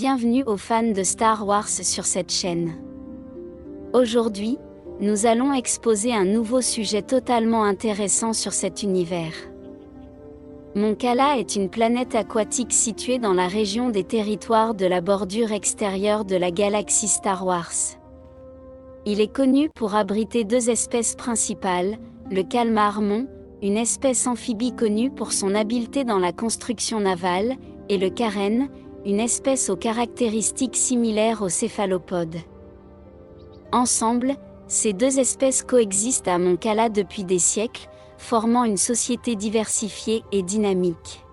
Bienvenue aux fans de Star Wars sur cette chaîne. Aujourd'hui, nous allons exposer un nouveau sujet totalement intéressant sur cet univers. Mon Cala est une planète aquatique située dans la région des territoires de la bordure extérieure de la galaxie Star Wars. Il est connu pour abriter deux espèces principales, le calmar-mon, une espèce amphibie connue pour son habileté dans la construction navale, et le karen, une espèce aux caractéristiques similaires aux céphalopodes. Ensemble, ces deux espèces coexistent à Mon Cala depuis des siècles, formant une société diversifiée et dynamique.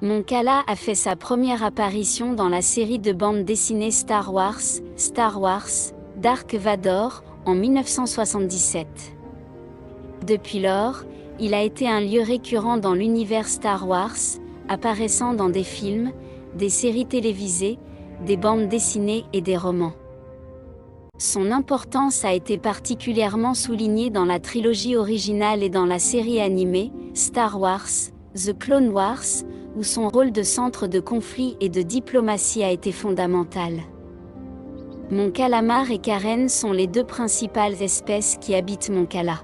Mon Cala a fait sa première apparition dans la série de bande dessinée Star Wars, Dark Vador, en 1977. Depuis lors, il a été un lieu récurrent dans l'univers Star Wars, apparaissant dans des films, des séries télévisées, des bandes dessinées et des romans. Son importance a été particulièrement soulignée dans la trilogie originale et dans la série animée, Star Wars, The Clone Wars, où son rôle de centre de conflit et de diplomatie a été fondamental. Mon calamar et karen sont les deux principales espèces qui habitent Mon Cala.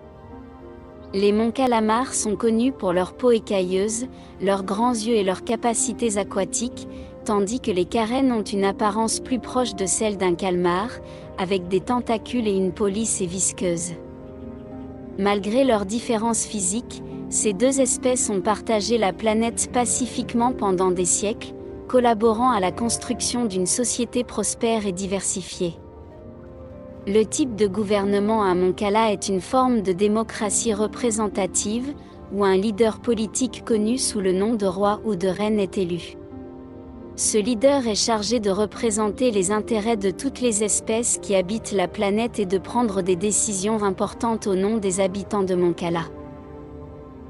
Les Mon Calamar sont connus pour leur peau écailleuse, leurs grands yeux et leurs capacités aquatiques, tandis que les karen ont une apparence plus proche de celle d'un calmar, avec des tentacules et une peau lisse et visqueuse. Malgré leurs différences physiques, ces deux espèces ont partagé la planète pacifiquement pendant des siècles, collaborant à la construction d'une société prospère et diversifiée. Le type de gouvernement à Mon Cala est une forme de démocratie représentative, où un leader politique connu sous le nom de roi ou de reine est élu. Ce leader est chargé de représenter les intérêts de toutes les espèces qui habitent la planète et de prendre des décisions importantes au nom des habitants de Mon Cala.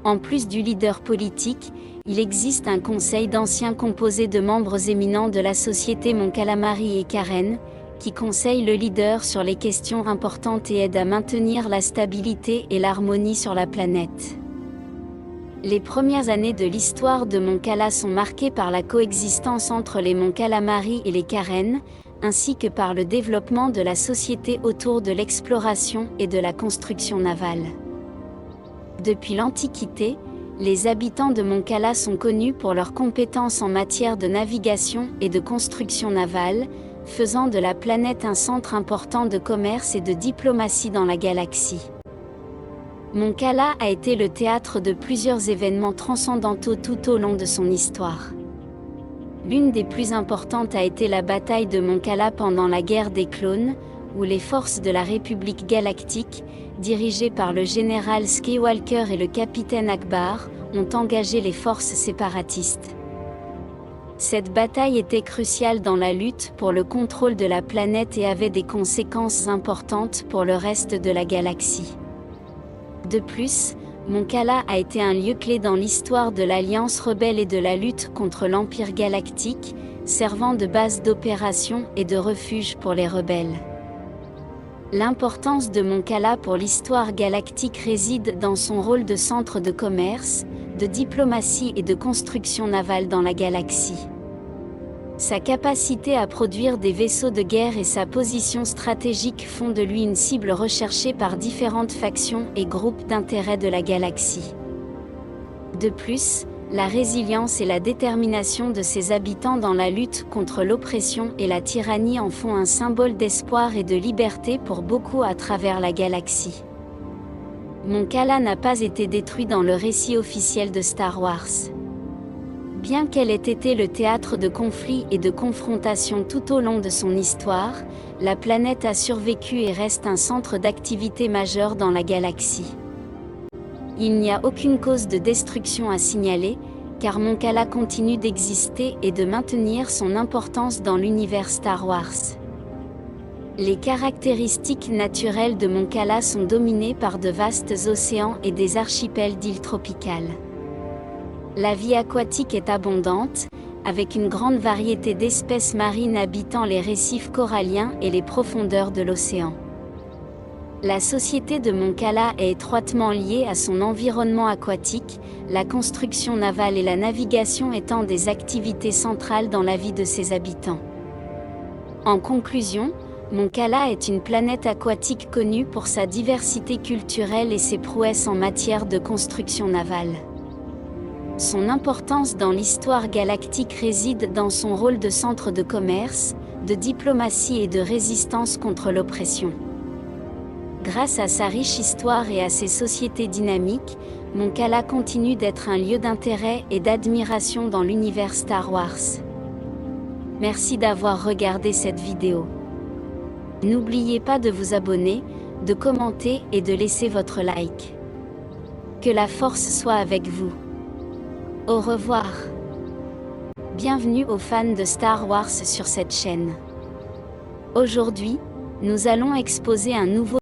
En plus du leader politique, il existe un conseil d'anciens composé de membres éminents de la société Mon Calamari et Karen, qui conseille le leader sur les questions importantes et aide à maintenir la stabilité et l'harmonie sur la planète. Les premières années de l'histoire de Mon Cala sont marquées par la coexistence entre les Mon Calamari et les Karen, ainsi que par le développement de la société autour de l'exploration et de la construction navale. Depuis l'Antiquité, les habitants de Mon Cala sont connus pour leurs compétences en matière de navigation et de construction navale, faisant de la planète un centre important de commerce et de diplomatie dans la galaxie. Mon Cala a été le théâtre de plusieurs événements transcendantaux tout au long de son histoire. L'une des plus importantes a été la bataille de Mon Cala pendant la guerre des clones, où les forces de la République galactique, dirigées par le général Skywalker et le capitaine Akbar, ont engagé les forces séparatistes. Cette bataille était cruciale dans la lutte pour le contrôle de la planète et avait des conséquences importantes pour le reste de la galaxie. De plus, Mon Cala a été un lieu clé dans l'histoire de l'Alliance rebelle et de la lutte contre l'Empire galactique, servant de base d'opération et de refuge pour les rebelles. L'importance de Mon Cala pour l'histoire galactique réside dans son rôle de centre de commerce, de diplomatie et de construction navale dans la galaxie. Sa capacité à produire des vaisseaux de guerre et sa position stratégique font de lui une cible recherchée par différentes factions et groupes d'intérêt de la galaxie. De plus, la résilience et la détermination de ses habitants dans la lutte contre l'oppression et la tyrannie en font un symbole d'espoir et de liberté pour beaucoup à travers la galaxie. Mon Cala n'a pas été détruit dans le récit officiel de Star Wars. Bien qu'elle ait été le théâtre de conflits et de confrontations tout au long de son histoire, la planète a survécu et reste un centre d'activité majeur dans la galaxie. Il n'y a aucune cause de destruction à signaler, car Mon Cala continue d'exister et de maintenir son importance dans l'univers Star Wars. Les caractéristiques naturelles de Mon Cala sont dominées par de vastes océans et des archipels d'îles tropicales. La vie aquatique est abondante, avec une grande variété d'espèces marines habitant les récifs coralliens et les profondeurs de l'océan. La société de Moncala est étroitement liée à son environnement aquatique, la construction navale et la navigation étant des activités centrales dans la vie de ses habitants. En conclusion, Moncala est une planète aquatique connue pour sa diversité culturelle et ses prouesses en matière de construction navale. Son importance dans l'histoire galactique réside dans son rôle de centre de commerce, de diplomatie et de résistance contre l'oppression. Grâce à sa riche histoire et à ses sociétés dynamiques, Moncala continue d'être un lieu d'intérêt et d'admiration dans l'univers Star Wars. Merci d'avoir regardé cette vidéo. N'oubliez pas de vous abonner, de commenter et de laisser votre like. Que la force soit avec vous. Au revoir. Bienvenue aux fans de Star Wars sur cette chaîne. Aujourd'hui, nous allons exposer un nouveau